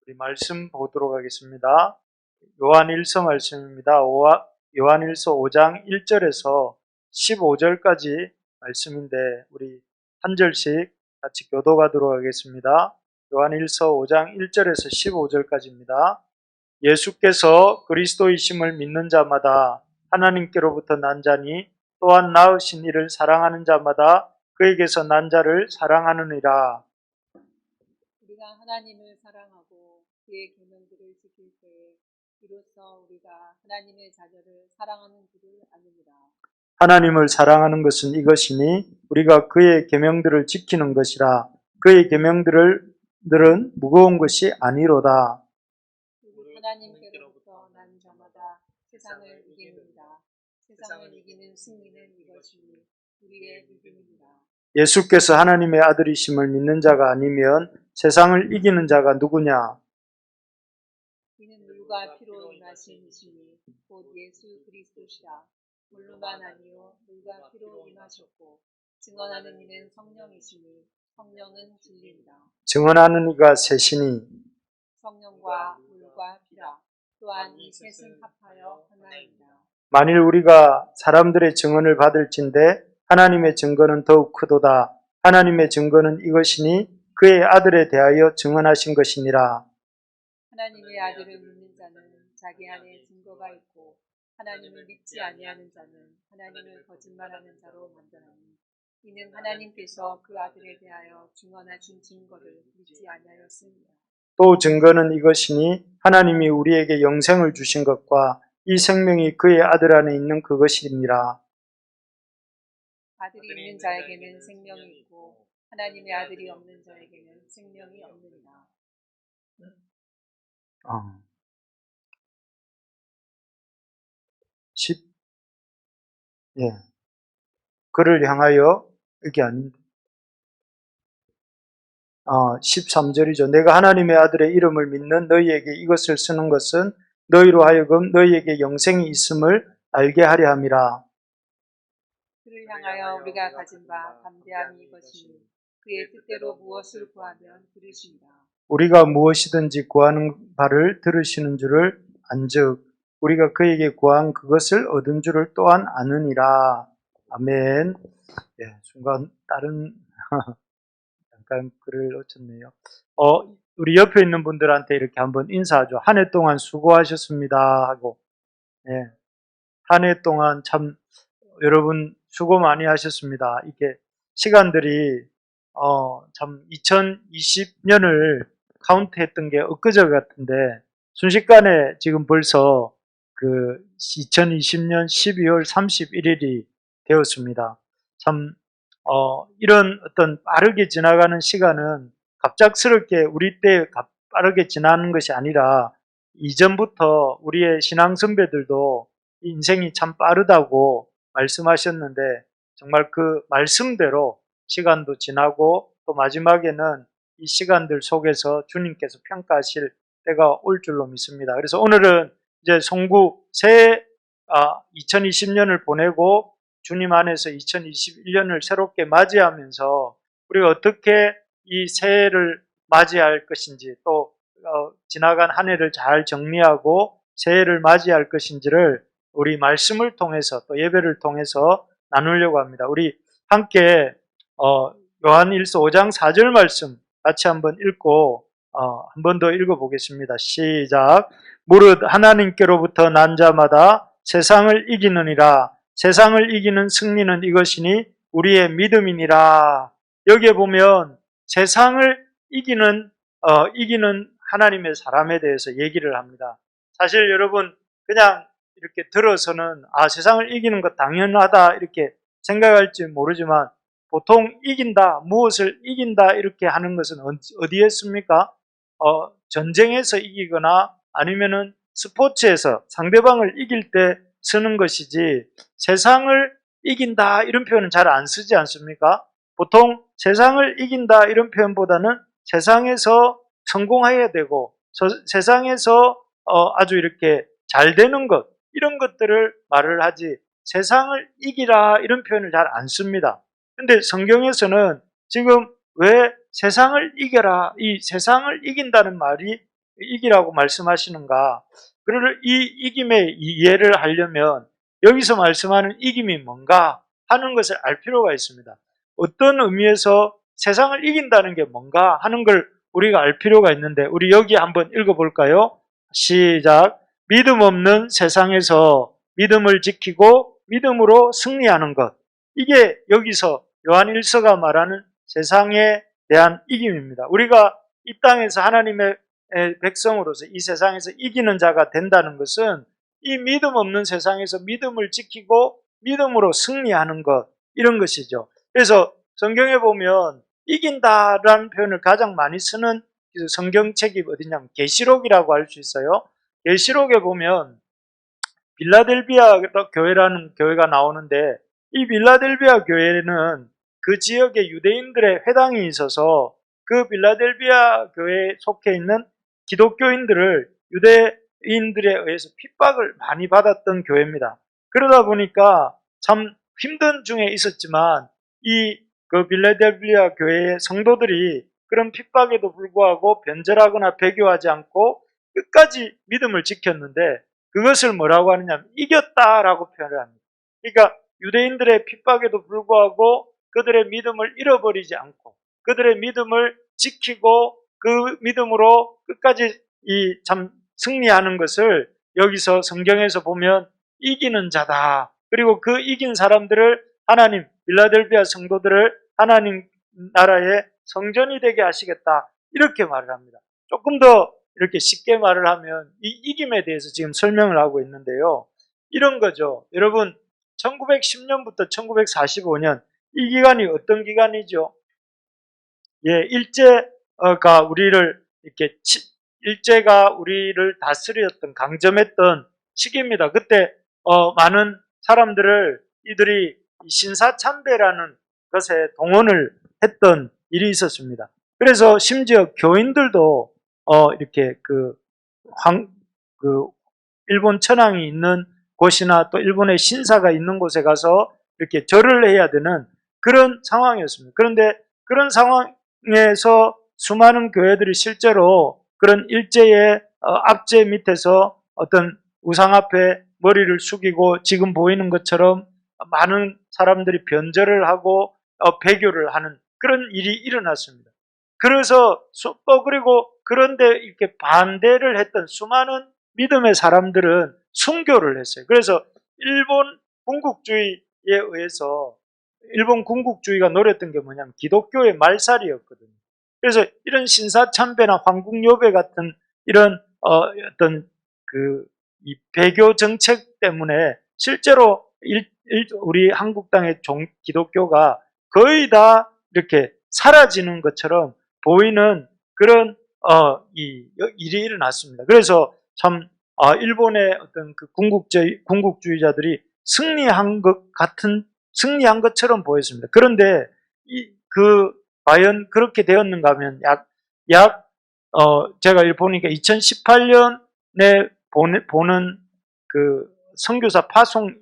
우리 말씀 보도록 하겠습니다. 요한일서 말씀입니다. 요한일서 5장 1절에서 15절까지 말씀인데 우리 한 절씩 같이 교독하도록 하겠습니다. 요한일서 5장 1절에서 15절까지입니다. 예수께서 그리스도이심을 믿는 자마다 하나님께로부터 난 자니 또한 낳으신 이를 사랑하는 자마다 그에게서 난 자를 사랑하느니라. 우리가 하나님을 사랑하고 그의 계명들을 지킬 때에 이로써 우리가 하나님의 자녀를 사랑하는 줄을 아느니라. 하나님을 사랑하는 것은 이것이니 우리가 그의 계명들을 지키는 것이라. 그의 계명들은 무거운 것이 아니로다. 하나님께로부터 난 자마다 세상을 이깁니다. 세상을 이기는 승리는 이것이니 우리의 믿음입니다. 예수께서 하나님의 아들이심을 믿는 자가 아니면 세상을 이기는 자가 누구냐? 이는 물과 피로 임하신 이시니 곧 예수 그리스도시라. 물로만 아니요 물과 피로 임하셨고 증언하는 이는 성령이시니 성령은 진리니라. 증언하는 이가 셋이니 성령과 물과 피라. 또한 이 셋은 합하여 하나이니라. 만일 우리가 사람들의 증언을 받을진대 하나님의 증거는 더욱 크도다. 하나님의 증거는 이것이니 그의 아들에 대하여 증언하신 것이니라. 하나님의 아들을 믿는 자는 자기 안에 증거가 있고 하나님을 믿지 아니하는 자는 하나님을 거짓말하는 자로 만드나니 이는 하나님께서 그 아들에 대하여 증언하신 증거를 믿지 아니하였습니다. 또 증거는 이것이니 하나님이 우리에게 영생을 주신 것과 이 생명이 그의 아들 안에 있는 그것이니라. 아들이 있는 자에게는 생명이 있고 하나님의 아들이 없는 자에게는 생명이 없느니라. 10. 그를 향하여 이게 아닌데 13절이죠. 내가 하나님의 아들의 이름을 믿는 너희에게 이것을 쓰는 것은 너희로 하여금 너희에게 영생이 있음을 알게 하려 함이라. 그를 향하여 우리가 가진 바 담대함이 이것이니 그의 뜻대로 무엇을 구하면 들으시니라. 우리가 무엇이든지 구하는 바를 들으시는 줄을 안즉 우리가 그에게 구한 그것을 얻은 줄을 또한 아느니라. 아멘. 순간 다른 잠깐 글을 놓쳤네요. 우리 옆에 있는 분들한테 이렇게 한번 인사하죠. 한 해 동안 수고하셨습니다 하고. 한 해 동안 참 여러분 수고 많이 하셨습니다. 이게 시간들이 참 2020년을 카운트했던 게 엊그제 같은데 순식간에 지금 벌써 그 2020년 12월 31일이 되었습니다. 참 이런 어떤 빠르게 지나가는 시간은 갑작스럽게 우리 때 빠르게 지나는 것이 아니라 이전부터 우리의 신앙 선배들도 인생이 참 빠르다고 말씀하셨는데 정말 그 말씀대로 시간도 지나고 또 마지막에는 이 시간들 속에서 주님께서 평가하실 때가 올 줄로 믿습니다. 그래서 오늘은 이제 송구 새해 2020년을 보내고 주님 안에서 2021년을 새롭게 맞이하면서 우리가 어떻게 이 새해를 맞이할 것인지 또 지나간 한 해를 잘 정리하고 새해를 맞이할 것인지를 우리 말씀을 통해서 또 예배를 통해서 나누려고 합니다. 우리 함께 요한일서 5장 4절 말씀 같이 한번 읽고 한 번 더 읽어보겠습니다. 시작. 무릇 하나님께로부터 난 자마다 세상을 이기느니라. 세상을 이기는 승리는 이것이니 우리의 믿음이니라. 여기에 보면 세상을 이기는 하나님의 사람에 대해서 얘기를 합니다. 사실 여러분 그냥 이렇게 들어서는 세상을 이기는 것 당연하다 이렇게 생각할지 모르지만 보통 이긴다, 무엇을 이긴다 이렇게 하는 것은 어디에 씁니까? 전쟁에서 이기거나 아니면은 스포츠에서 상대방을 이길 때 쓰는 것이지 세상을 이긴다 이런 표현은 잘 안 쓰지 않습니까? 보통 세상을 이긴다 이런 표현보다는 세상에서 성공해야 되고 세상에서 아주 이렇게 잘 되는 것 이런 것들을 말을 하지 세상을 이기라 이런 표현을 잘 안 씁니다. 근데 성경에서는 지금 왜 세상을 이겨라 이 세상을 이긴다는 말이 이기라고 말씀하시는가? 그를 이 이김의 이해를 하려면 여기서 말씀하는 이김이 뭔가 하는 것을 알 필요가 있습니다. 어떤 의미에서 세상을 이긴다는 게 뭔가 하는 걸 우리가 알 필요가 있는데, 우리 여기 한번 읽어볼까요? 시작. 믿음 없는 세상에서 믿음을 지키고 믿음으로 승리하는 것. 이게 여기서 요한 1서가 말하는 세상에 대한 이김입니다. 우리가 이 땅에서 하나님의 백성으로서 이 세상에서 이기는 자가 된다는 것은 이 믿음 없는 세상에서 믿음을 지키고 믿음으로 승리하는 것, 이런 것이죠. 그래서 성경에 보면 이긴다라는 표현을 가장 많이 쓰는 성경책이 어디냐면 계시록이라고 할 수 있어요. 계시록에 보면 빌라델비아 교회라는 교회가 나오는데, 이 빌라델비아 교회는 그 지역에 유대인들의 회당이 있어서 그 빌라델비아 교회에 속해 있는 기독교인들을 유대인들에 의해서 핍박을 많이 받았던 교회입니다. 그러다 보니까 참 힘든 중에 있었지만 그 빌라델비아 교회의 성도들이 그런 핍박에도 불구하고 변절하거나 배교하지 않고 끝까지 믿음을 지켰는데, 그것을 뭐라고 하느냐, 이겼다라고 표현을 합니다. 그러니까 유대인들의 핍박에도 불구하고 그들의 믿음을 잃어버리지 않고 그들의 믿음을 지키고 그 믿음으로 끝까지 참 승리하는 것을 여기서 성경에서 보면 이기는 자다. 그리고 그 이긴 사람들을 하나님, 빌라델비아 성도들을 하나님 나라의 성전이 되게 하시겠다, 이렇게 말을 합니다. 조금 더 이렇게 쉽게 말을 하면 이 이김에 대해서 지금 설명을 하고 있는데요. 이런 거죠. 여러분, 1910년부터 1945년, 이 기간이 어떤 기간이죠? 예, 일제가 우리를 이렇게 일제가 우리를 다스렸던, 강점했던 시기입니다. 그때 많은 사람들을 이들이 신사참배라는 것에 동원을 했던 일이 있었습니다. 그래서 심지어 교인들도 이렇게 일본 천황이 있는 곳이나 또 일본의 신사가 있는 곳에 가서 이렇게 절을 해야 되는 그런 상황이었습니다. 그런데 그런 상황에서 수많은 교회들이 실제로 그런 일제의 압제 밑에서 어떤 우상 앞에 머리를 숙이고 지금 보이는 것처럼 많은 사람들이 변절을 하고 배교를 하는 그런 일이 일어났습니다. 그래서 또 그리고 그런데 이렇게 반대를 했던 수많은 믿음의 사람들은 순교를 했어요. 그래서 일본 군국주의에 의해서, 일본 군국주의가 노렸던 게 뭐냐면 기독교의 말살이었거든요. 그래서 이런 신사참배나 황궁요배 같은 이런 어떤 이 배교 정책 때문에 실제로 우리 한국 땅의 기독교가 거의 다 이렇게 사라지는 것처럼 보이는 그런 일이 일어났습니다. 그래서 참 일본의 어떤 그 군국주의자들이 승리한 것처럼 보였습니다. 그런데 과연 그렇게 되었는가 하면 제가 보니까 2018년에 보는 그 선교사 파송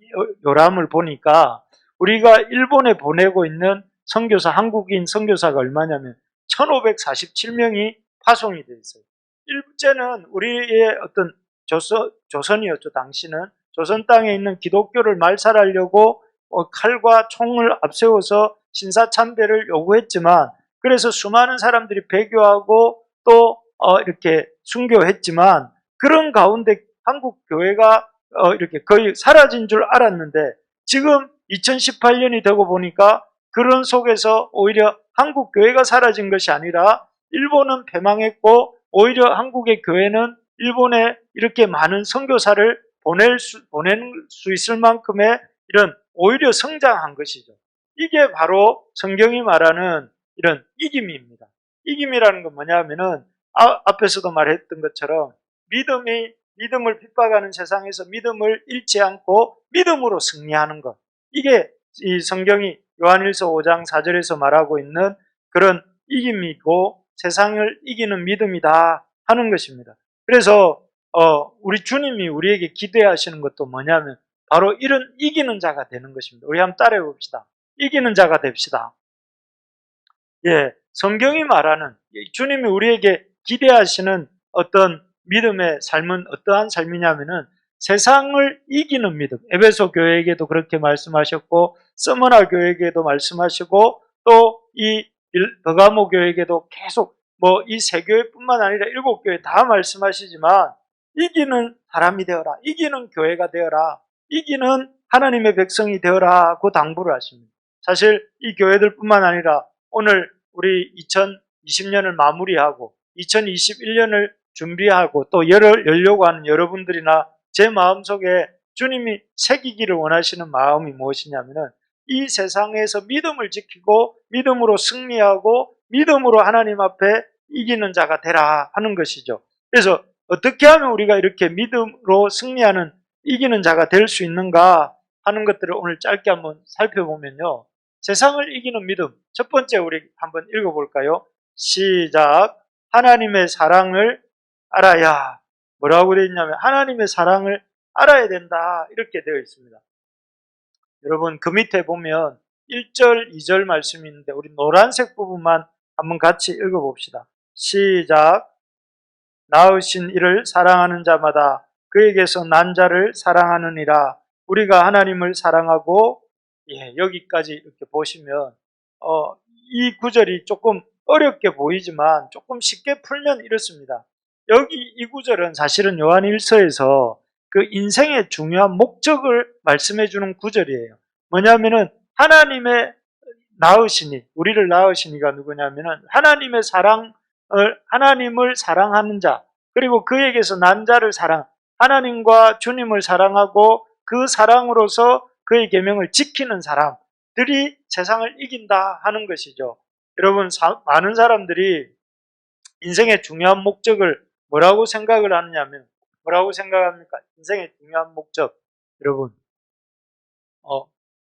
요람을 보니까 우리가 일본에 보내고 있는 선교사, 한국인 선교사가 얼마냐면 1547명이 파송이 되어 있어요. 일제는 우리의 어떤 조선이었죠. 당시는 조선 땅에 있는 기독교를 말살하려고 칼과 총을 앞세워서 신사참배를 요구했지만, 그래서 수많은 사람들이 배교하고 또 이렇게 순교했지만, 그런 가운데 한국 교회가 이렇게 거의 사라진 줄 알았는데, 지금 2018년이 되고 보니까 그런 속에서 오히려 한국 교회가 사라진 것이 아니라 일본은 패망했고, 오히려 한국의 교회는 일본에 이렇게 많은 선교사를 보낼 수 있을 만큼의 이런 오히려 성장한 것이죠. 이게 바로 성경이 말하는 이런 이김입니다. 이김이라는 건 뭐냐면은 앞에서도 말했던 것처럼 믿음을 핍박하는 세상에서 믿음을 잃지 않고 믿음으로 승리하는 것. 이게 이 성경이 요한일서 5장 4절에서 말하고 있는 그런 이김이고 세상을 이기는 믿음이다 하는 것입니다. 그래서 우리 주님이 우리에게 기대하시는 것도 뭐냐면 바로 이런 이기는 자가 되는 것입니다. 우리 한번 따라해 봅시다. 이기는 자가 됩시다. 예, 성경이 말하는, 주님이 우리에게 기대하시는 어떤 믿음의 삶은 어떠한 삶이냐면은 세상을 이기는 믿음. 에베소 교회에게도 그렇게 말씀하셨고 서머나 교회에게도 말씀하시고 또 이 버가모 교회에게도 계속 뭐 이 세 교회뿐만 아니라 7교회 다 말씀하시지만 이기는 사람이 되어라. 이기는 교회가 되어라. 이기는 하나님의 백성이 되어라고 당부를 하십니다. 사실 이 교회들뿐만 아니라 오늘 우리 2020년을 마무리하고 2021년을 준비하고 또 열려고 하는 여러분들이나 제 마음속에 주님이 새기기를 원하시는 마음이 무엇이냐면은 이 세상에서 믿음을 지키고 믿음으로 승리하고 믿음으로 하나님 앞에 이기는 자가 되라 하는 것이죠. 그래서 어떻게 하면 우리가 이렇게 믿음으로 승리하는 이기는 자가 될 수 있는가 하는 것들을 오늘 짧게 한번 살펴보면요. 세상을 이기는 믿음. 첫 번째 우리 한번 읽어볼까요? 시작. 하나님의 사랑을 알아야. 뭐라고 되어 있냐면 하나님의 사랑을 알아야 된다. 이렇게 되어 있습니다. 여러분 그 밑에 보면 1절, 2절 말씀이 있는데 우리 노란색 부분만 한번 같이 읽어봅시다. 시작. 낳으신 이를 사랑하는 자마다 그에게서 난 자를 사랑하느니라. 우리가 하나님을 사랑하고 여기까지 이렇게 보시면 이 구절이 조금 어렵게 보이지만 조금 쉽게 풀면 이렇습니다. 여기 이 구절은 사실은 요한 1서에서 그 인생의 중요한 목적을 말씀해 주는 구절이에요. 뭐냐면은 하나님의 낳으시니, 우리를 낳으시니가 누구냐면은 하나님을 사랑하는 자, 그리고 그에게서 난 자를 하나님과 주님을 사랑하고 그 사랑으로서 그의 계명을 지키는 사람들이 세상을 이긴다 하는 것이죠. 여러분, 많은 사람들이 인생의 중요한 목적을 뭐라고 생각을 하느냐면, 뭐라고 생각합니까? 인생의 중요한 목적, 여러분,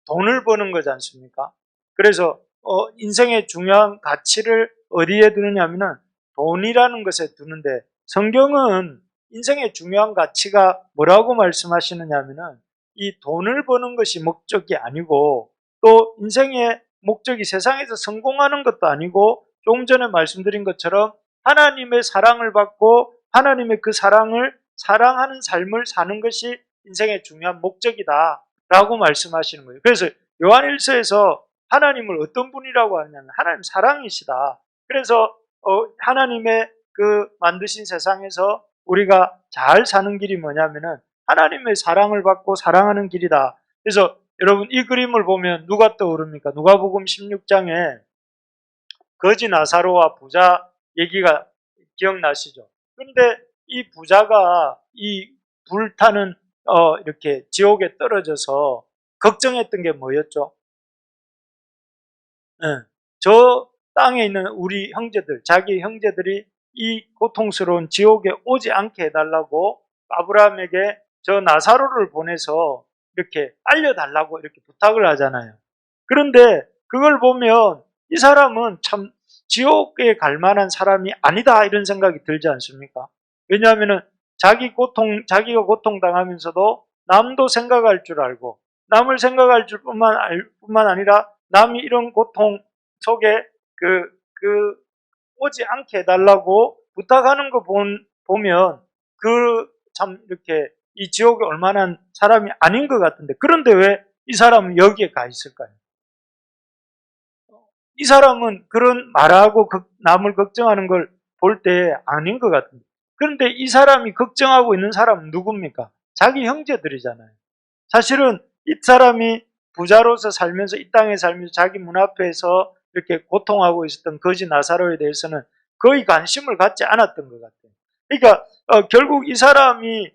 돈을 버는 거지 않습니까? 그래서 인생의 중요한 가치를 어디에 두느냐면은 돈이라는 것에 두는데, 성경은 인생의 중요한 가치가 뭐라고 말씀하시느냐면은 이 돈을 버는 것이 목적이 아니고, 또 인생의 목적이 세상에서 성공하는 것도 아니고, 조금 전에 말씀드린 것처럼 하나님의 사랑을 받고 하나님의 그 사랑을 사랑하는 삶을 사는 것이 인생의 중요한 목적이다 라고 말씀하시는 거예요. 그래서 요한 1서에서 하나님을 어떤 분이라고 하냐면 하나님 사랑이시다. 그래서 하나님의 그 만드신 세상에서 우리가 잘 사는 길이 뭐냐면은 하나님의 사랑을 받고 사랑하는 길이다. 그래서 여러분 이 그림을 보면 누가 떠오릅니까? 누가복음 16장에 거지 나사로와 부자 얘기가 기억나시죠? 그런데 이 부자가 이 불타는 이렇게 지옥에 떨어져서 걱정했던 게 뭐였죠? 저 땅에 있는 우리 형제들, 자기 형제들이 이 고통스러운 지옥에 오지 않게 해달라고 아브라함에게 저 나사로를 보내서 이렇게 알려달라고 이렇게 부탁을 하잖아요. 그런데 그걸 보면 이 사람은 참 지옥에 갈 만한 사람이 아니다 이런 생각이 들지 않습니까? 왜냐하면 자기가 고통당하면서도 남도 생각할 줄 알고 남을 생각할 줄 뿐만 아니라 남이 이런 고통 속에 오지 않게 해달라고 부탁하는 거 보면 참 이렇게 이 지옥에 올 만한 사람이 아닌 것 같은데, 그런데 왜 이 사람은 여기에 가 있을까요? 이 사람은 그런 말하고 남을 걱정하는 걸 볼 때 아닌 것 같은데, 그런데 이 사람이 걱정하고 있는 사람은 누굽니까? 자기 형제들이잖아요. 사실은 이 사람이 부자로서 살면서 이 땅에 살면서 자기 문 앞에서 이렇게 고통하고 있었던 거지 나사로에 대해서는 거의 관심을 갖지 않았던 것 같아요. 그러니까 결국 이 사람이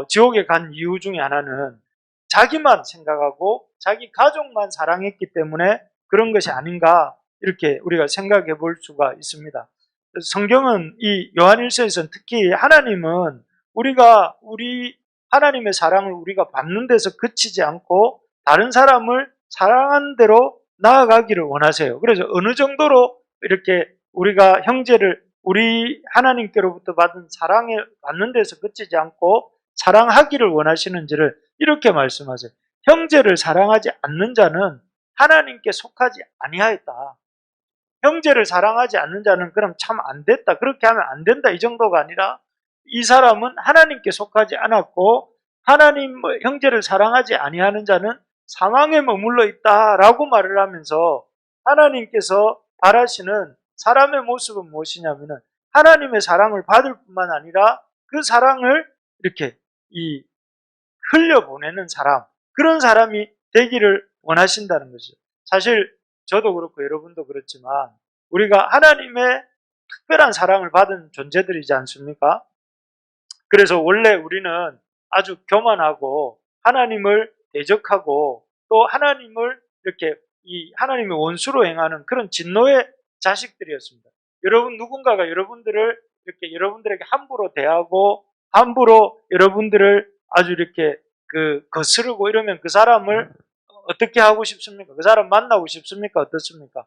지옥에 간 이유 중에 하나는 자기만 생각하고 자기 가족만 사랑했기 때문에 그런 것이 아닌가 이렇게 우리가 생각해 볼 수가 있습니다. 성경은 이 요한일서에서는 특히 하나님은 하나님의 사랑을 우리가 받는 데서 그치지 않고 다른 사람을 사랑하는 대로 나아가기를 원하세요. 그래서 어느 정도로 이렇게 우리가 우리 하나님께로부터 받은 사랑에 받는 데서 그치지 않고 사랑하기를 원하시는지를 이렇게 말씀하세요. 형제를 사랑하지 않는 자는 하나님께 속하지 아니하였다. 형제를 사랑하지 않는 자는 그럼 참 안 됐다. 그렇게 하면 안 된다. 이 정도가 아니라 이 사람은 하나님께 속하지 않았고 하나님 형제를 사랑하지 아니하는 자는 사망에 머물러 있다라고 말을 하면서 하나님께서 바라시는 사람의 모습은 무엇이냐면은 하나님의 사랑을 받을 뿐만 아니라 그 사랑을 이렇게 흘려보내는 사람, 그런 사람이 되기를 원하신다는 거죠. 사실 저도 그렇고 여러분도 그렇지만 우리가 하나님의 특별한 사랑을 받은 존재들이지 않습니까? 그래서 원래 우리는 아주 교만하고 하나님을 대적하고 또 하나님을 이렇게 하나님의 원수로 행하는 그런 진노의 자식들이었습니다. 여러분 누군가가 여러분들을 이렇게 여러분들에게 함부로 대하고 함부로 여러분들을 아주 이렇게 거스르고 이러면 그 사람을 어떻게 하고 싶습니까? 그 사람 만나고 싶습니까? 어떻습니까?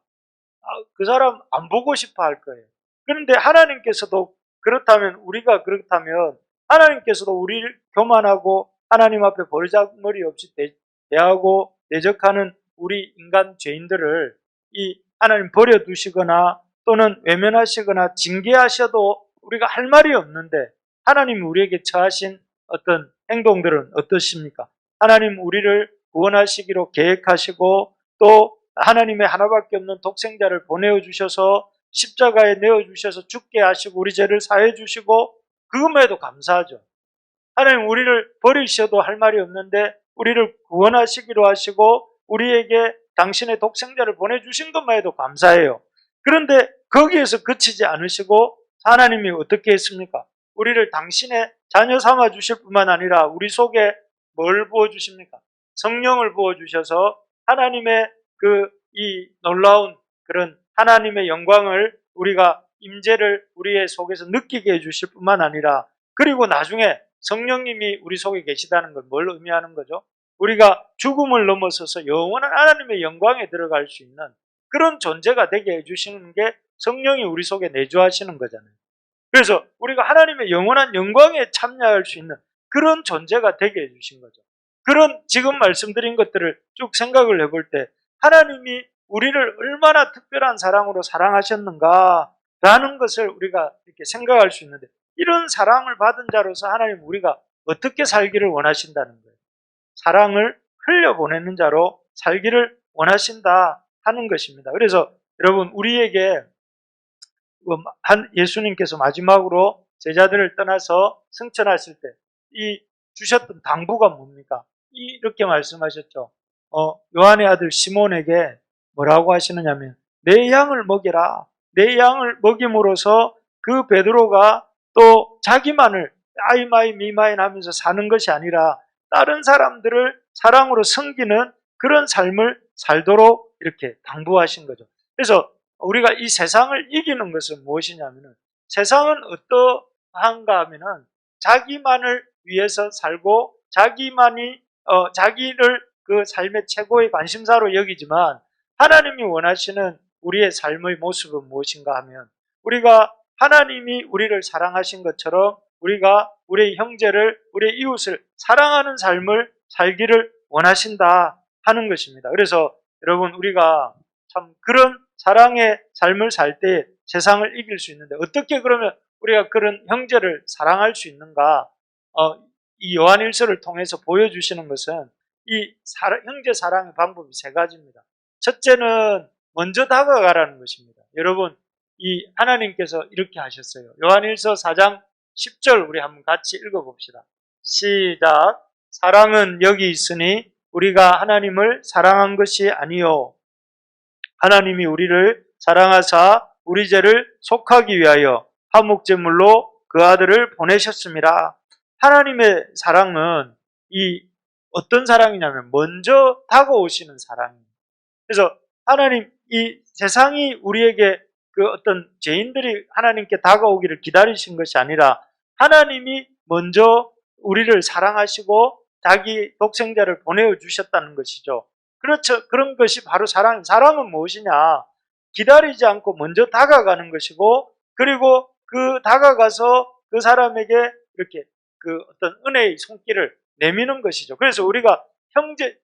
그 사람 안 보고 싶어 할 거예요. 그런데 하나님께서도 그렇다면 우리가 그렇다면 하나님께서도 우리를 교만하고 하나님 앞에 버르장머리 없이 대하고 대적하는 우리 인간 죄인들을 하나님 버려두시거나 또는 외면하시거나 징계하셔도 우리가 할 말이 없는데 하나님이 우리에게 처하신 어떤 행동들은 어떠십니까? 하나님 우리를 구원하시기로 계획하시고 또 하나님의 하나밖에 없는 독생자를 보내어 주셔서 십자가에 내어 주셔서 죽게 하시고 우리 죄를 사해 주시고 그것만해도 감사하죠. 하나님 우리를 버리셔도 할 말이 없는데 우리를 구원하시기로 하시고 우리에게 당신의 독생자를 보내주신 것만 해도 감사해요. 그런데 거기에서 그치지 않으시고 하나님이 어떻게 했습니까? 우리를 당신의 자녀 삼아 주실 뿐만 아니라 우리 속에 뭘 부어주십니까? 성령을 부어주셔서 하나님의 이 놀라운 그런 하나님의 영광을 우리가 임재를 우리의 속에서 느끼게 해주실 뿐만 아니라 그리고 나중에 성령님이 우리 속에 계시다는 걸 뭘 의미하는 거죠? 우리가 죽음을 넘어서서 영원한 하나님의 영광에 들어갈 수 있는 그런 존재가 되게 해주시는 게 성령이 우리 속에 내주하시는 거잖아요. 그래서 우리가 하나님의 영원한 영광에 참여할 수 있는 그런 존재가 되게 해주신 거죠. 그런 지금 말씀드린 것들을 쭉 생각을 해볼 때 하나님이 우리를 얼마나 특별한 사랑으로 사랑하셨는가라는 것을 우리가 이렇게 생각할 수 있는데 이런 사랑을 받은 자로서 하나님 우리가 어떻게 살기를 원하신다는 거예요. 사랑을 흘려보내는 자로 살기를 원하신다 하는 것입니다. 그래서 여러분 우리에게 예수님께서 마지막으로 제자들을 떠나서 승천하실 때 주셨던 당부가 뭡니까? 이렇게 말씀하셨죠. 요한의 아들 시몬에게 뭐라고 하시느냐면 내 양을 먹여라. 내 양을 먹임으로써 그 베드로가 또 자기만을 아이마이 미마인 하면서 사는 것이 아니라 다른 사람들을 사랑으로 섬기는 그런 삶을 살도록 이렇게 당부하신 거죠. 그래서 우리가 이 세상을 이기는 것은 무엇이냐면은 세상은 어떠한가 하면은 자기만을 위해서 살고 자기만이 자기를 그 삶의 최고의 관심사로 여기지만 하나님이 원하시는 우리의 삶의 모습은 무엇인가 하면 우리가 하나님이 우리를 사랑하신 것처럼 우리가 우리의 형제를 우리의 이웃을 사랑하는 삶을 살기를 원하신다 하는 것입니다. 그래서 여러분 우리가 참 그런 사랑의 삶을 살 때 세상을 이길 수 있는데 어떻게 그러면 우리가 그런 형제를 사랑할 수 있는가? 이 요한일서를 통해서 보여주시는 것은 형제 사랑의 방법이 세 가지입니다. 첫째는 먼저 다가가라는 것입니다. 여러분 이 하나님께서 이렇게 하셨어요. 요한일서 4장 10절 우리 한번 같이 읽어봅시다. 시작. 사랑은 여기 있으니 우리가 하나님을 사랑한 것이 아니요 하나님이 우리를 사랑하사 우리 죄를 속하기 위하여 화목제물로 그 아들을 보내셨습니다. 하나님의 사랑은 어떤 사랑이냐면 먼저 다가오시는 사랑입니다. 그래서 하나님 이 세상이 우리에게 그 어떤 죄인들이 하나님께 다가오기를 기다리신 것이 아니라 하나님이 먼저 우리를 사랑하시고 자기 독생자를 보내어 주셨다는 것이죠. 그렇죠. 그런 것이 바로 사랑. 사랑은 무엇이냐? 기다리지 않고 먼저 다가가는 것이고, 그리고 그 다가가서 그 사람에게 이렇게 그 어떤 은혜의 손길을 내미는 것이죠. 그래서 우리가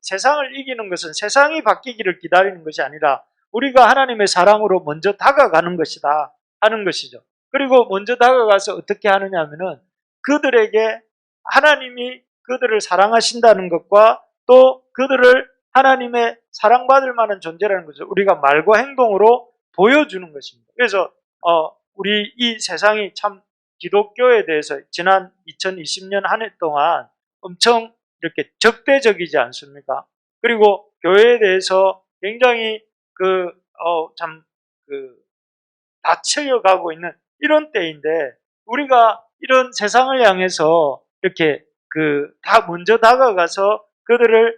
세상을 이기는 것은 세상이 바뀌기를 기다리는 것이 아니라 우리가 하나님의 사랑으로 먼저 다가가는 것이다 하는 것이죠. 그리고 먼저 다가가서 어떻게 하느냐 하면은 그들에게 하나님이 그들을 사랑하신다는 것과 또 그들을 하나님의 사랑받을 만한 존재라는 것을 우리가 말과 행동으로 보여주는 것입니다. 그래서 우리 이 세상이 참 기독교에 대해서 지난 2020년 한 해 동안 엄청 이렇게 적대적이지 않습니까? 그리고 교회에 대해서 굉장히 다쳐가고 있는 이런 때인데 우리가 이런 세상을 향해서 이렇게 다 먼저 다가가서 그들을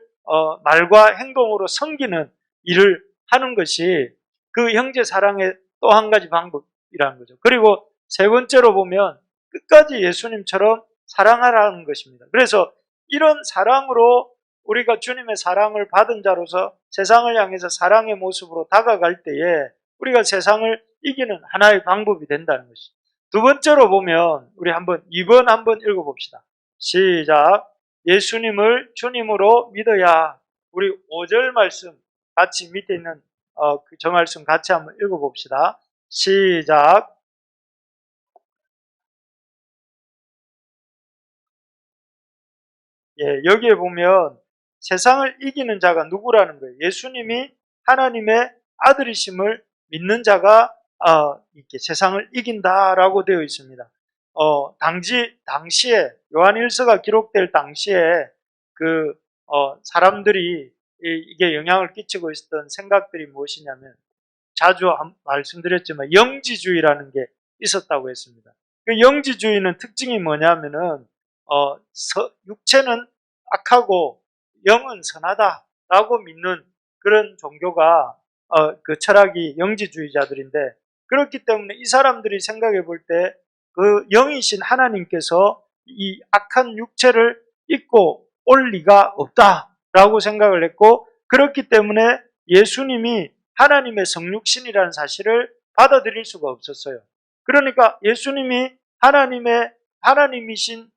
말과 행동으로 섬기는 일을 하는 것이 그 형제 사랑의 또 한 가지 방법이라는 거죠. 그리고 세 번째로 보면 끝까지 예수님처럼 사랑하라는 것입니다. 그래서 이런 사랑으로 우리가 주님의 사랑을 받은 자로서 세상을 향해서 사랑의 모습으로 다가갈 때에 우리가 세상을 이기는 하나의 방법이 된다는 것이죠. 두 번째로 보면 우리 2번 한번 읽어봅시다. 시작. 예수님을 주님으로 믿어야. 우리 5절 말씀 같이 밑에 있는 저 말씀 같이 한번 읽어봅시다. 시작. 예, 여기에 보면 세상을 이기는 자가 누구라는 거예요. 예수님이 하나님의 아들이심을 믿는 자가 이렇게 세상을 이긴다라고 되어 있습니다. 당시에 요한일서가 기록될 당시에 사람들이 이게 영향을 끼치고 있었던 생각들이 무엇이냐면 자주 말씀드렸지만 영지주의라는 게 있었다고 했습니다. 그 영지주의는 특징이 뭐냐면은 육체는 악하고 영은 선하다라고 믿는 그런 종교가 그 철학이 영지주의자들인데 그렇기 때문에 이 사람들이 생각해 볼 때 그 영이신 하나님께서 이 악한 육체를 입고 올 리가 없다라고 생각을 했고 그렇기 때문에 예수님이 하나님의 성육신이라는 사실을 받아들일 수가 없었어요. 그러니까 예수님이 하나님이신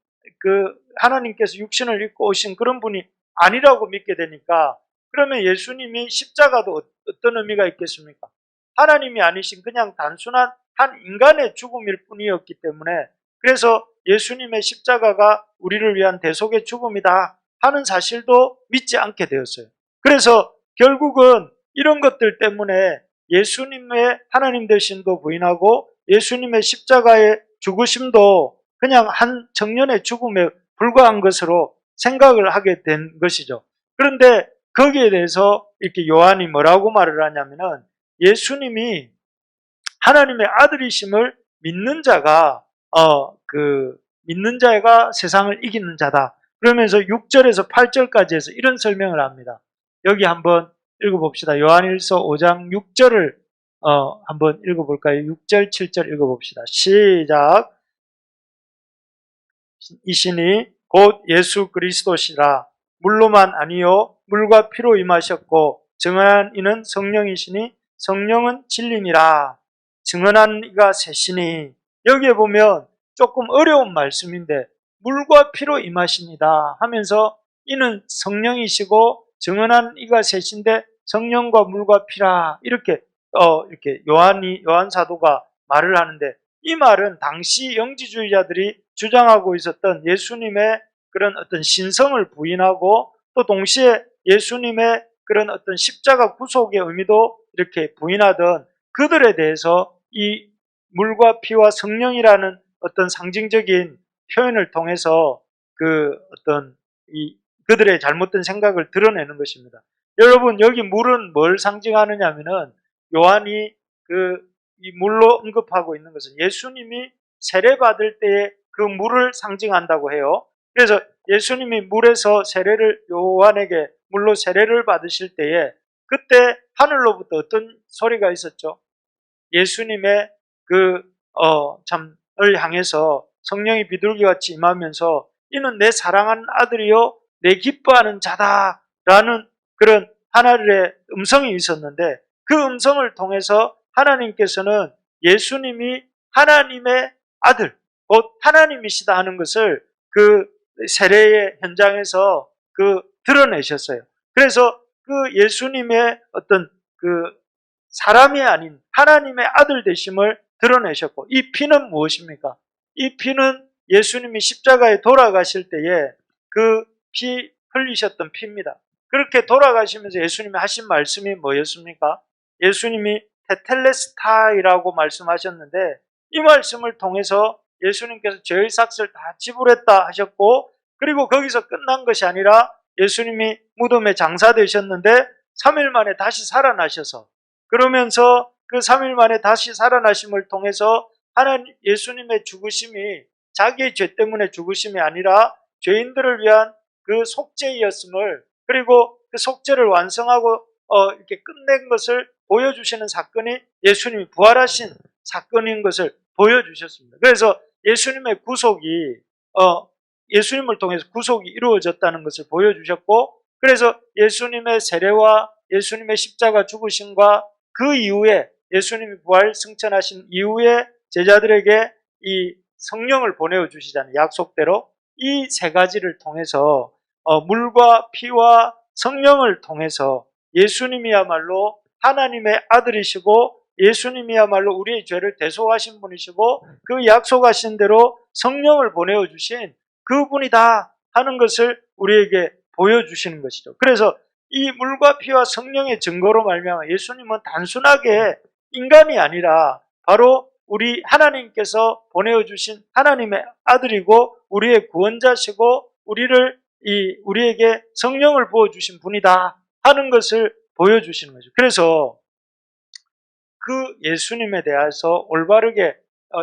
하나님께서 육신을 입고 오신 그런 분이 아니라고 믿게 되니까 그러면 예수님이 십자가도 어떤 의미가 있겠습니까? 하나님이 아니신 그냥 단순한 한 인간의 죽음일 뿐이었기 때문에 그래서 예수님의 십자가가 우리를 위한 대속의 죽음이다 하는 사실도 믿지 않게 되었어요. 그래서 결국은 이런 것들 때문에 예수님의 하나님 되심도 부인하고 예수님의 십자가의 죽으심도 그냥 한 청년의 죽음에 불과한 것으로 생각을 하게 된 것이죠. 그런데 거기에 대해서 이렇게 요한이 뭐라고 말을 하냐면은 예수님이 하나님의 아들이심을 믿는 자가 세상을 이기는 자다. 그러면서 6절에서 8절까지 해서 이런 설명을 합니다. 여기 한번 읽어봅시다. 요한일서 5장 6절을 한번 읽어볼까요? 6절, 7절 읽어봅시다. 시작. 이신이 곧 예수 그리스도시라. 물로만 아니요 물과 피로 임하셨고 증언한 이는 성령이시니 성령은 진리니라. 증언한 이가 셋이니 여기에 보면 조금 어려운 말씀인데 물과 피로 임하십니다 하면서 이는 성령이시고 증언한 이가 셋인데 성령과 물과 피라 이렇게 요한 사도가 말을 하는데 이 말은 당시 영지주의자들이 주장하고 있었던 예수님의 그런 어떤 신성을 부인하고 또 동시에 예수님의 그런 어떤 십자가 구속의 의미도 이렇게 부인하던 그들에 대해서 이 물과 피와 성령이라는 어떤 상징적인 표현을 통해서 그들의 잘못된 생각을 드러내는 것입니다. 여러분 여기 물은 뭘 상징하느냐 하면은 요한이 이 물로 언급하고 있는 것은 예수님이 세례 받을 때의 그 물을 상징한다고 해요. 그래서 예수님이 요한에게 물로 세례를 받으실 때에 그때 하늘로부터 어떤 소리가 있었죠? 예수님의 을 향해서 성령이 비둘기같이 임하면서 이는 내 사랑하는 아들이요 내 기뻐하는 자다라는 그런 하나님의 음성이 있었는데 그 음성을 통해서 하나님께서는 예수님이 하나님의 아들, 곧 하나님이시다 하는 것을 그 세례의 현장에서 드러내셨어요. 그래서 그 예수님의 어떤 사람이 아닌 하나님의 아들 되심을 드러내셨고, 이 피는 무엇입니까? 이 피는 예수님이 십자가에 돌아가실 때에 그 피 흘리셨던 피입니다. 그렇게 돌아가시면서 예수님이 하신 말씀이 뭐였습니까? 예수님이 테텔레스타이라고 말씀하셨는데, 이 말씀을 통해서 예수님께서 죄의 삭을 다 지불했다 하셨고, 그리고 거기서 끝난 것이 아니라 예수님이 무덤에 장사되셨는데 3일 만에 다시 살아나셔서, 그러면서 그 3일 만에 다시 살아나심을 통해서 하나님 예수님의 죽으심이 자기의 죄 때문에 죽으심이 아니라 죄인들을 위한 그 속죄였음을, 그리고 그 속죄를 완성하고 이렇게 끝낸 것을 보여주시는 사건이 예수님이 부활하신 사건인 것을 보여주셨습니다. 그래서 예수님의 구속이 예수님을 통해서 구속이 이루어졌다는 것을 보여주셨고, 그래서 예수님의 세례와 예수님의 십자가 죽으심과 그 이후에 예수님이 부활 승천하신 이후에 제자들에게 이 성령을 보내어 주시잖아요. 약속대로. 이 세 가지를 통해서 물과 피와 성령을 통해서 예수님이야말로 하나님의 아들이시고, 예수님이야말로 우리의 죄를 대속하신 분이시고, 그 약속하신 대로 성령을 보내어 주신 그분이다 하는 것을 우리에게 보여주시는 것이죠. 그래서 이 물과 피와 성령의 증거로 말미암아 예수님은 단순하게 인간이 아니라 바로 우리 하나님께서 보내어 주신 하나님의 아들이고 우리의 구원자시고 우리에게 성령을 부어 주신 분이다 하는 것을 보여주시는 거죠. 그래서 그 예수님에 대해서 올바르게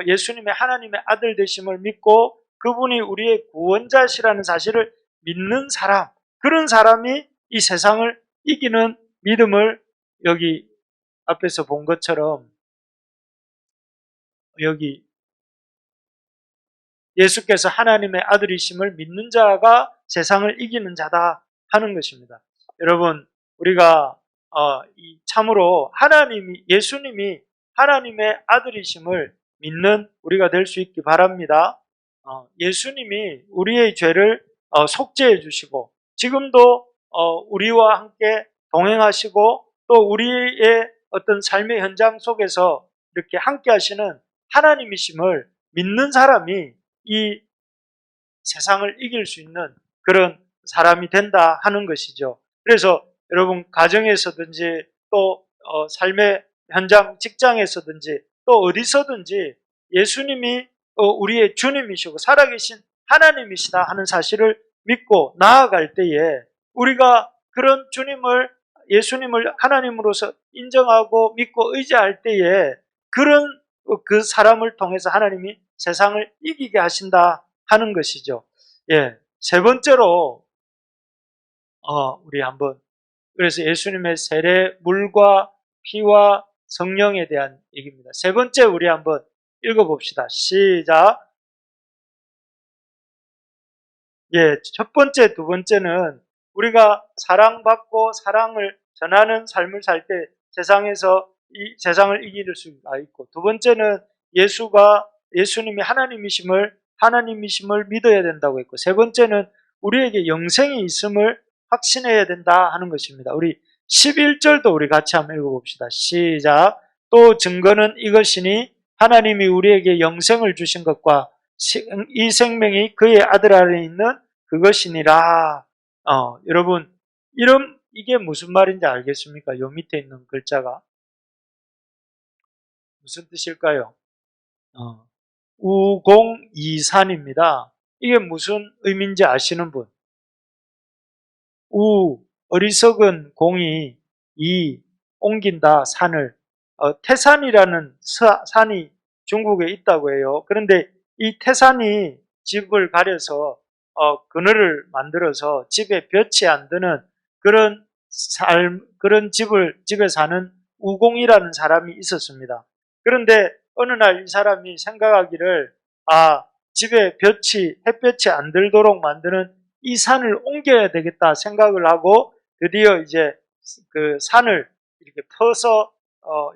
예수님의 하나님의 아들 되심을 믿고 그분이 우리의 구원자시라는 사실을 믿는 사람, 그런 사람이 이 세상을 이기는 믿음을, 여기 앞에서 본 것처럼 여기 예수께서 하나님의 아들이심을 믿는 자가 세상을 이기는 자다 하는 것입니다. 여러분, 우리가 참으로 예수님이 하나님의 아들이심을 믿는 우리가 될 수 있기 바랍니다. 예수님이 우리의 죄를 속죄해 주시고, 지금도 우리와 함께 동행하시고, 또 우리의 어떤 삶의 현장 속에서 이렇게 함께 하시는 하나님이심을 믿는 사람이 이 세상을 이길 수 있는 그런 사람이 된다 하는 것이죠. 그래서 여러분, 가정에서든지 또 삶의 현장, 직장에서든지 또 어디서든지 예수님이 우리의 주님이시고 살아계신 하나님이시다 하는 사실을 믿고 나아갈 때에, 우리가 그런 예수님을 하나님으로서 인정하고 믿고 의지할 때에 그 사람을 통해서 하나님이 세상을 이기게 하신다 하는 것이죠. 예, 세 번째로 우리 한번, 그래서 예수님의 세례, 물과 피와 성령에 대한 얘기입니다. 세 번째 우리 한번 읽어봅시다. 시작. 예, 첫 번째, 두 번째는 우리가 사랑받고 사랑을 전하는 삶을 살 때 세상에서 이 세상을 이길 수가 있고, 두 번째는 예수님이 하나님이심을 믿어야 된다고 했고, 세 번째는 우리에게 영생이 있음을 확신해야 된다 하는 것입니다. 우리 11절도 우리 같이 한번 읽어봅시다. 시작. 또 증거는 이것이니 하나님이 우리에게 영생을 주신 것과 이 생명이 그의 아들 안에 있는 그것이니라. 여러분, 이게 무슨 말인지 알겠습니까? 요 밑에 있는 글자가 무슨 뜻일까요? 우공이산입니다. 이게 무슨 의미인지 아시는 분? 어리석은 공이, 옮긴다, 산을. 태산이라는 산이 중국에 있다고 해요. 그런데 이 태산이 집을 가려서 그늘을 만들어서 집에 볕이 안 드는 그런 집에 사는 우공이라는 사람이 있었습니다. 그런데 어느 날 이 사람이 생각하기를, 집에 햇볕이 안 들도록 만드는 이 산을 옮겨야 되겠다 생각을 하고 드디어 이제 그 산을 이렇게 퍼서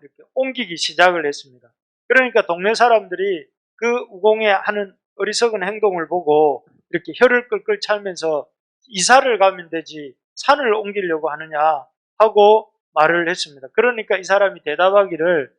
이렇게 옮기기 시작을 했습니다. 그러니까 동네 사람들이 그 우공의 하는 어리석은 행동을 보고 이렇게 혀를 끌끌 차면서 이사를 가면 되지 산을 옮기려고 하느냐 하고 말을 했습니다. 그러니까 이 사람이 대답하기를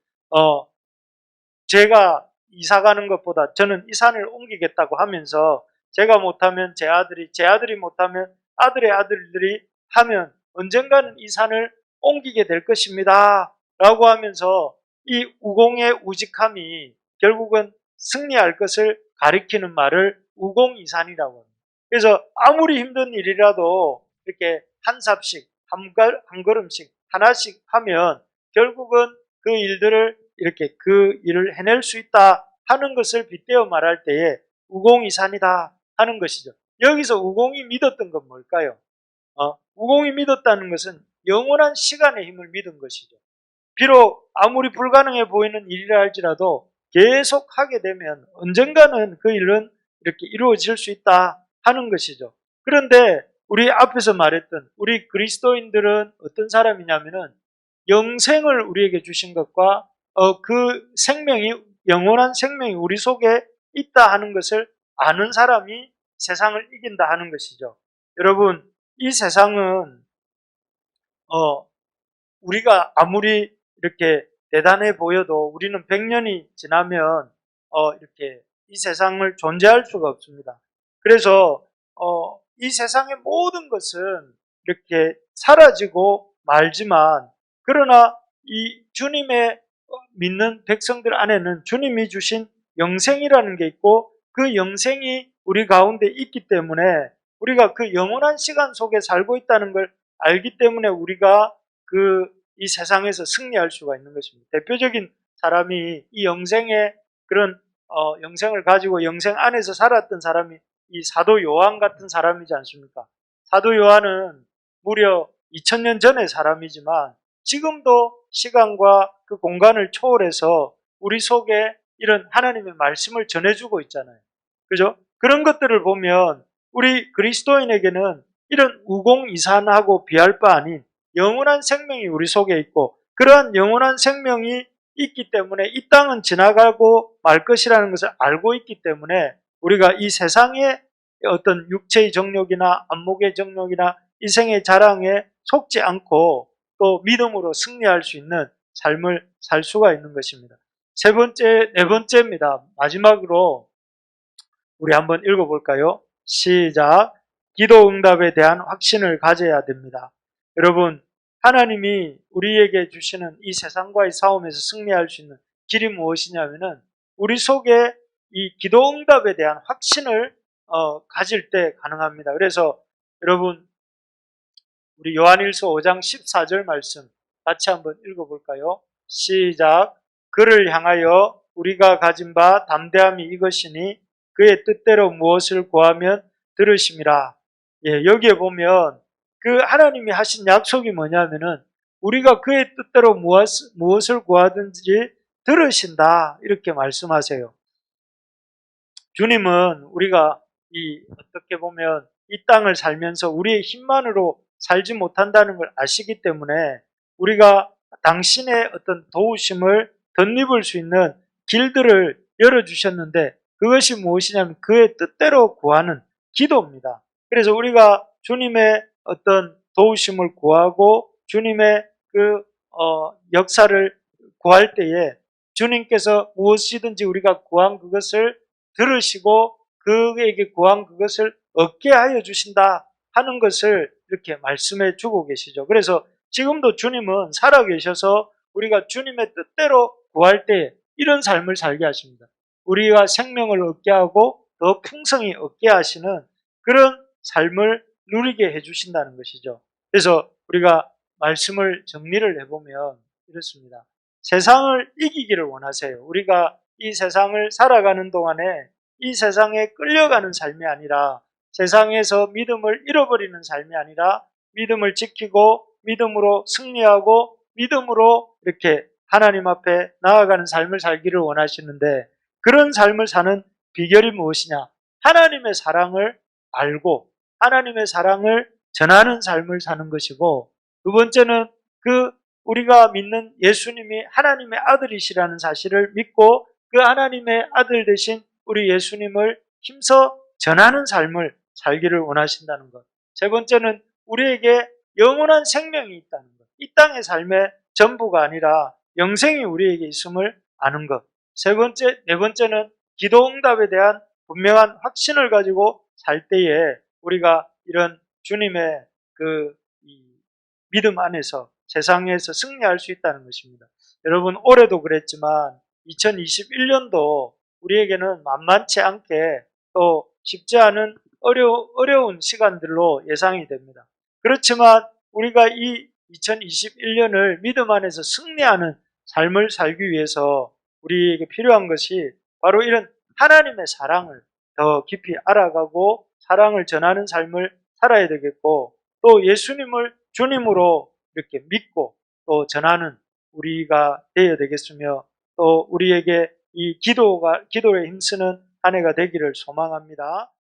제가 이사 가는 것보다 저는 이 산을 옮기겠다고 하면서 제가 못하면 제 아들이 못하면 아들의 아들들이 하면 언젠가는 이 산을 옮기게 될 것입니다. 라고 하면서 이 우공의 우직함이 결국은 승리할 것을 가리키는 말을 우공이산이라고 합니다. 그래서 아무리 힘든 일이라도 이렇게 한 삽씩, 한 걸음씩, 하나씩 하면 결국은 그 일들을 이렇게 그 일을 해낼 수 있다 하는 것을 빗대어 말할 때에 우공이산이다 하는 것이죠. 여기서 우공이 믿었던 건 뭘까요? 우공이 믿었다는 것은 영원한 시간의 힘을 믿은 것이죠. 비록 아무리 불가능해 보이는 일이라 할지라도 계속 하게 되면 언젠가는 그 일은 이렇게 이루어질 수 있다 하는 것이죠. 그런데 우리 앞에서 말했던 우리 그리스도인들은 어떤 사람이냐면은 영생을 우리에게 주신 것과 그 생명이 영원한 생명이 우리 속에 있다 하는 것을 아는 사람이 세상을 이긴다 하는 것이죠. 여러분, 이 세상은 우리가 아무리 이렇게 대단해 보여도 우리는 100년이 지나면 이렇게 이 세상을 존재할 수가 없습니다. 그래서 이 세상의 모든 것은 이렇게 사라지고 말지만 그러나 이 주님의 믿는 백성들 안에는 주님이 주신 영생이라는 게 있고 그 영생이 우리 가운데 있기 때문에 우리가 그 영원한 시간 속에 살고 있다는 걸 알기 때문에 우리가 이 세상에서 승리할 수가 있는 것입니다. 대표적인 사람이 이 영생의 그런 영생을 가지고 영생 안에서 살았던 사람이 이 사도 요한 같은 사람이지 않습니까? 사도 요한은 무려 2000년 전의 사람이지만 지금도 시간과 그 공간을 초월해서 우리 속에 이런 하나님의 말씀을 전해주고 있잖아요. 그죠? 그런 것들을 보면 우리 그리스도인에게는 이런 우공이산하고 비할 바 아닌 영원한 생명이 우리 속에 있고 그러한 영원한 생명이 있기 때문에 이 땅은 지나가고 말 것이라는 것을 알고 있기 때문에 우리가 이 세상의 어떤 육체의 정욕이나 안목의 정욕이나 이생의 자랑에 속지 않고 또 믿음으로 승리할 수 있는 삶을 살 수가 있는 것입니다. 네 번째입니다. 마지막으로 우리 한번 읽어볼까요? 시작. 기도 응답에 대한 확신을 가져야 됩니다. 여러분, 하나님이 우리에게 주시는 이 세상과의 싸움에서 승리할 수 있는 길이 무엇이냐면은 우리 속에 이 기도 응답에 대한 확신을 가질 때 가능합니다. 그래서 여러분, 우리 요한일서 5장 14절 말씀 같이 한번 읽어볼까요? 시작. 그를 향하여 우리가 가진 바 담대함이 이것이니 그의 뜻대로 무엇을 구하면 들으심이라. 예, 여기에 보면 그 하나님이 하신 약속이 뭐냐면은 우리가 그의 뜻대로 무엇을 구하든지 들으신다 이렇게 말씀하세요. 주님은 우리가 어떻게 보면 이 땅을 살면서 우리의 힘만으로 살지 못한다는 걸 아시기 때문에 우리가 당신의 어떤 도우심을 덧입을 수 있는 길들을 열어주셨는데 그것이 무엇이냐면 그의 뜻대로 구하는 기도입니다. 그래서 우리가 주님의 어떤 도우심을 구하고 주님의 역사를 구할 때에 주님께서 무엇이든지 우리가 구한 그것을 들으시고 그에게 구한 그것을 얻게 하여 주신다 하는 것을 이렇게 말씀해 주고 계시죠. 그래서 지금도 주님은 살아계셔서 우리가 주님의 뜻대로 구할 때 이런 삶을 살게 하십니다. 우리가 생명을 얻게 하고 더 풍성히 얻게 하시는 그런 삶을 누리게 해주신다는 것이죠. 그래서 우리가 말씀을 정리를 해보면 이렇습니다. 세상을 이기기를 원하세요. 우리가 이 세상을 살아가는 동안에 이 세상에 끌려가는 삶이 아니라 세상에서 믿음을 잃어버리는 삶이 아니라 믿음을 지키고 믿음으로 승리하고 믿음으로 이렇게 하나님 앞에 나아가는 삶을 살기를 원하시는데 그런 삶을 사는 비결이 무엇이냐? 하나님의 사랑을 알고 하나님의 사랑을 전하는 삶을 사는 것이고 두 번째는 우리가 믿는 예수님이 하나님의 아들이시라는 사실을 믿고 그 하나님의 아들 되신 우리 예수님을 힘써 전하는 삶을 살기를 원하신다는 것. 세 번째는 우리에게 영원한 생명이 있다는 것. 이 땅의 삶의 전부가 아니라 영생이 우리에게 있음을 아는 것. 네 번째는 기도 응답에 대한 분명한 확신을 가지고 살 때에 우리가 이런 주님의 믿음 안에서 세상에서 승리할 수 있다는 것입니다. 여러분, 올해도 그랬지만 2021년도 우리에게는 만만치 않게 또 쉽지 않은 어려운 시간들로 예상이 됩니다. 그렇지만 우리가 이 2021년을 믿음 안에서 승리하는 삶을 살기 위해서 우리에게 필요한 것이 바로 이런 하나님의 사랑을 더 깊이 알아가고 사랑을 전하는 삶을 살아야 되겠고, 또 예수님을 주님으로 이렇게 믿고 또 전하는 우리가 되어야 되겠으며, 또 우리에게 이 기도에 힘쓰는 한 해가 되기를 소망합니다.